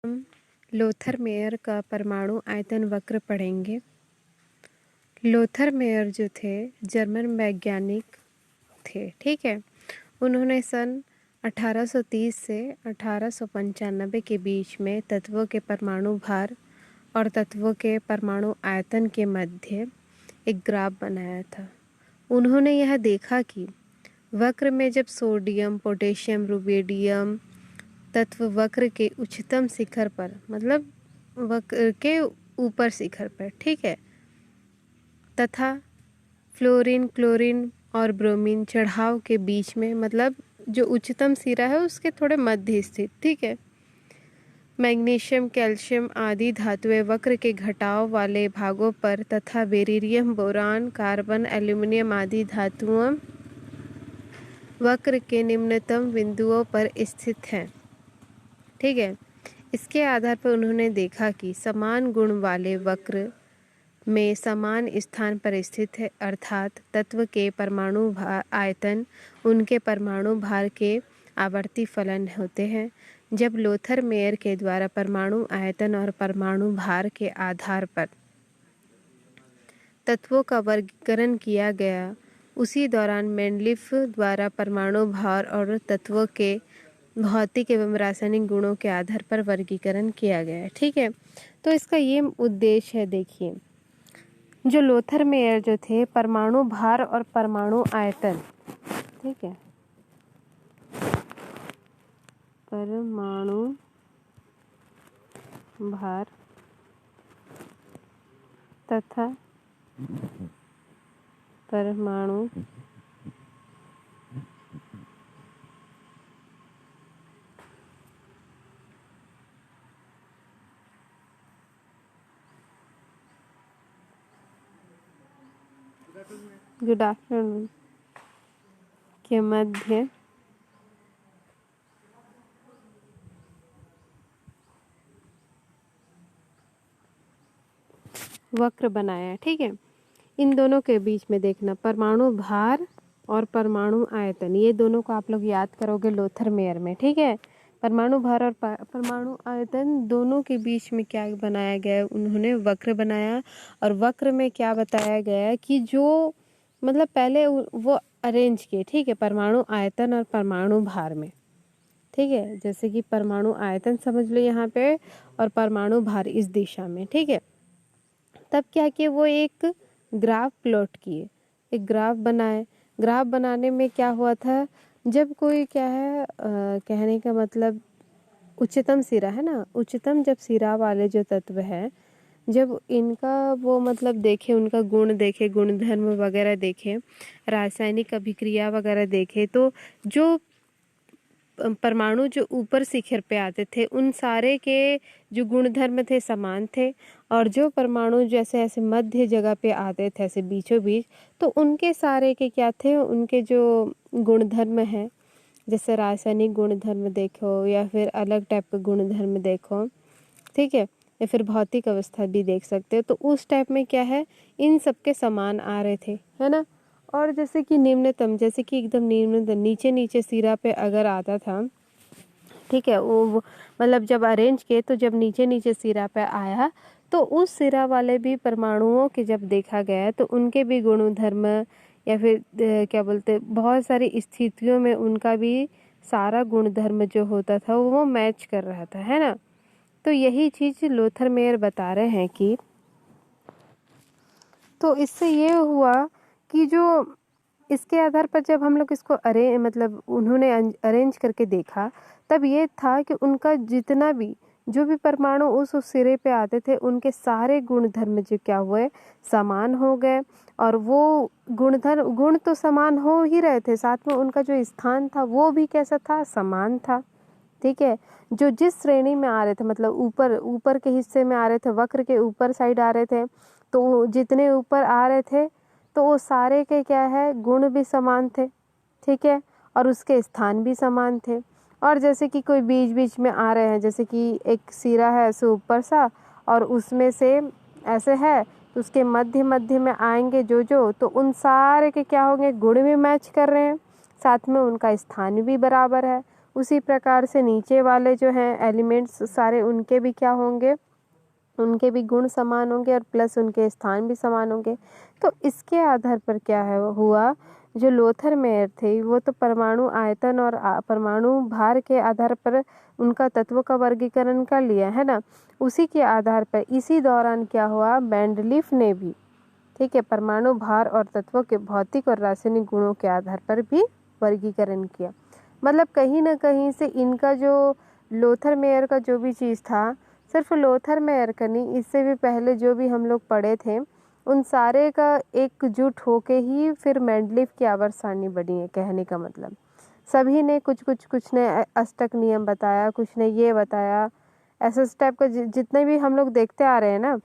हम Lothar Meyer का परमाणु आयतन वक्र पढ़ेंगे। लोथर मेयर जो थे जर्मन वैज्ञानिक थे, ठीक है। उन्होंने सन 1830 से 1895 के बीच में तत्वों के परमाणु भार और तत्वों के परमाणु आयतन के मध्य एक ग्राफ बनाया था। उन्होंने यह देखा कि वक्र में जब सोडियम, पोटेशियम, रुबिडियम तत्व वक्र के उच्चतम शिखर पर, मतलब वक्र के ऊपर शिखर पर, ठीक है, तथा फ्लोरीन, क्लोरीन और ब्रोमीन चढ़ाव के बीच में, मतलब जो उच्चतम सिरा है उसके थोड़े मध्य स्थित, ठीक है, मैग्नीशियम, कैल्शियम आदि धातुएं वक्र के घटाव वाले भागों पर तथा बेरिलियम, बोरान, कार्बन, एल्यूमिनियम आदि धातुओं वक्र के निम्नतम बिंदुओं पर स्थित हैं, ठीक है। इसके आधार पर उन्होंने देखा कि समान गुण वाले वक्र में समान स्थान पर स्थित है, अर्थात तत्व के परमाणु आयतन उनके परमाणु भार के आवर्ती फलन होते हैं। जब लोथर मेयर के द्वारा परमाणु आयतन और परमाणु भार के आधार पर तत्वों का वर्गीकरण किया गया, उसी दौरान मेंडलीफ द्वारा परमाणु भार और तत्वों के भौतिक एवं रासायनिक गुणों के आधार पर वर्गीकरण किया गया है, ठीक है। तो इसका ये उद्देश्य है, देखिए, जो लोथर मेयर जो थे परमाणु भार और परमाणु आयतन, ठीक है, परमाणु भार तथा परमाणु गुड आफ्टरनून के मध्य वक्र बनाया, ठीक है। इन दोनों के बीच में देखना परमाणु भार और परमाणु आयतन, ये दोनों को आप लोग याद करोगे लोथर मेयर में, ठीक है। परमाणु भार और परमाणु आयतन दोनों के बीच में क्या बनाया गया है, उन्होंने वक्र बनाया। और वक्र में क्या बताया गया है कि जो मतलब पहले वो अरेंज किए, ठीक है, परमाणु आयतन और परमाणु भार में, ठीक है। जैसे कि परमाणु आयतन समझ लो यहाँ पे और परमाणु भार इस दिशा में, ठीक है। तब क्या किए, वो एक ग्राफ प्लॉट किए, एक ग्राफ बनाए। ग्राफ बनाने में क्या हुआ था, जब कोई क्या है कहने का मतलब उच्चतम सिरा है ना, उच्चतम जब सिरा वाले जो तत्व है, जब इनका वो मतलब देखे, उनका गुण देखे, गुणधर्म वगैरह देखे, रासायनिक अभिक्रिया वगैरह देखे, तो जो परमाणु जो ऊपर शिखर पे आते थे उन सारे के जो गुणधर्म थे समान थे, और जो परमाणु जैसे ऐसे मध्य जगह पे आते थे ऐसे बीचों बीच, तो उनके सारे के क्या थे, उनके जो गुणधर्म हैं, जैसे रासायनिक गुणधर्म देखो या फिर अलग टाइप का गुणधर्म देखो, ठीक है, या फिर भौतिक अवस्था भी देख सकते हो, तो उस टाइप में क्या है, इन सबके समान आ रहे थे, है ना। और जैसे कि निम्नतम, जैसे कि एकदम निम्नतम नीचे नीचे सिरा पे अगर आता था, ठीक है, वो मतलब जब अरेंज किए तो जब नीचे नीचे सिरा पे आया तो उस सिरा वाले भी परमाणुओं के जब देखा गया तो उनके भी गुणधर्म या फिर क्या बोलते, बहुत सारी स्थितियों में उनका भी सारा गुणधर्म जो होता था वो मैच कर रहा था, है ना। तो यही चीज़ लोथर मेयर बता रहे हैं कि तो इससे ये हुआ कि जो इसके आधार पर जब हम लोग इसको मतलब उन्होंने अरेंज करके देखा, तब ये था कि उनका जितना भी जो भी परमाणु उस सिरे पे आते थे उनके सारे गुणधर्म जो क्या हुए, समान हो गए। और वो गुण तो समान हो ही रहे थे, साथ में उनका जो स्थान था वो भी कैसा था, समान था, ठीक है। जो जिस श्रेणी में आ रहे थे, मतलब ऊपर ऊपर के हिस्से में आ रहे थे, वक्र के ऊपर साइड आ रहे थे, तो जितने ऊपर आ रहे थे तो वो सारे के क्या है, गुण भी समान थे, ठीक है, और उसके स्थान भी समान थे। और जैसे कि कोई बीच बीच में आ रहे हैं, जैसे कि एक सिरा है ऐसे ऊपर सा और उसमें से ऐसे है, तो उसके मध्य मध्य में आएंगे जो तो उन सारे के क्या होंगे, गुण भी मैच कर रहे हैं, साथ में उनका स्थान भी बराबर है, उसी प्रकार से नीचे वाले जो हैं एलिमेंट्स सारे, उनके भी क्या होंगे, उनके भी गुण समान होंगे और प्लस उनके स्थान भी समान होंगे। तो इसके आधार पर क्या है हुआ, जो लोथर मेयर थे वो तो परमाणु आयतन और परमाणु भार के आधार पर उनका तत्वों का वर्गीकरण कर लिया है ना। उसी के आधार पर इसी दौरान क्या हुआ, मेंडलीफ ने भी, ठीक है, परमाणु भार और तत्वों के भौतिक और रासायनिक गुणों के आधार पर भी वर्गीकरण किया। मतलब कहीं ना कहीं से इनका जो लोथर मेयर का जो भी चीज़ था, सिर्फ लोथर मेयर का नहीं, इससे भी पहले जो भी हम लोग पढ़े थे उन सारे का एकजुट होके ही फिर मेंडलीफ की आवर्त सारणी बनी है। कहने का मतलब सभी ने कुछ ने अष्टक नियम बताया, कुछ ने ये बताया, ऐसे टाइप का जितने भी हम लोग देखते आ रहे हैं ना,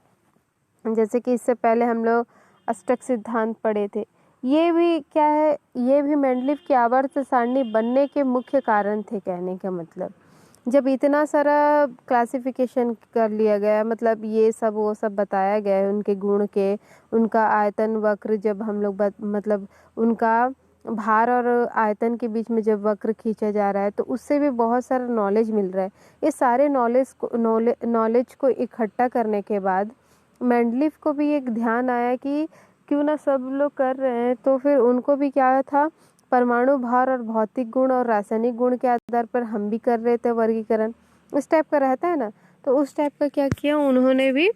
जैसे कि इससे पहले हम लोग अष्टक सिद्धांत पढ़े थे, ये भी क्या है, ये भी मेंडलीफ की आवर्त सारणी बनने के मुख्य कारण थे। कहने का मतलब जब इतना सारा क्लासिफिकेशन कर लिया गया, मतलब ये सब वो सब बताया गया है, उनके गुण के, उनका आयतन वक्र, जब हम लोग मतलब उनका भार और आयतन के बीच में जब वक्र खींचा जा रहा है तो उससे भी बहुत सारा नॉलेज मिल रहा है। ये सारे नॉलेज को इकट्ठा करने के बाद मेंडलीफ को भी एक ध्यान आया कि क्यों ना सब लोग कर रहे हैं, तो फिर उनको भी क्या था, परमाणु भार और भौतिक गुण और रासायनिक गुण के आधार पर हम भी कर रहे थे वर्गीकरण, उस टाइप का रहता है ना। तो उस टाइप का क्या किया उन्होंने भी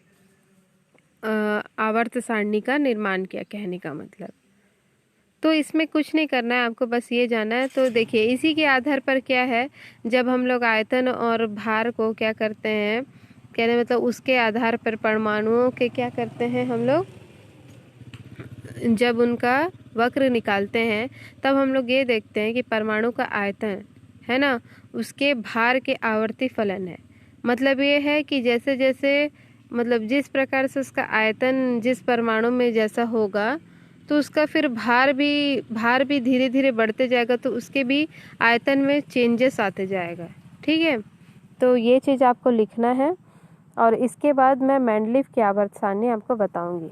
आवर्त सारणी का निर्माण किया। कहने का मतलब तो इसमें कुछ नहीं करना है आपको, बस ये जाना है। तो देखिए इसी के आधार पर क्या है, जब हम लोग आयतन और भार को क्या करते हैं, कहने मतलब उसके आधार पर परमाणुओं के क्या करते हैं हम लोग, जब उनका वक्र निकालते हैं तब हम लोग ये देखते हैं कि परमाणु का आयतन है ना, उसके भार के आवर्ती फलन है। मतलब ये है कि जैसे जैसे मतलब जिस प्रकार से उसका आयतन जिस परमाणु में जैसा होगा तो उसका फिर भार भी धीरे धीरे बढ़ते जाएगा, तो उसके भी आयतन में चेंजेस आते जाएगा। ठीक है, तो ये चीज़ आपको लिखना है और इसके बाद मैं मेंडलीफ की आवर्त सारणी आपको बताऊंगी।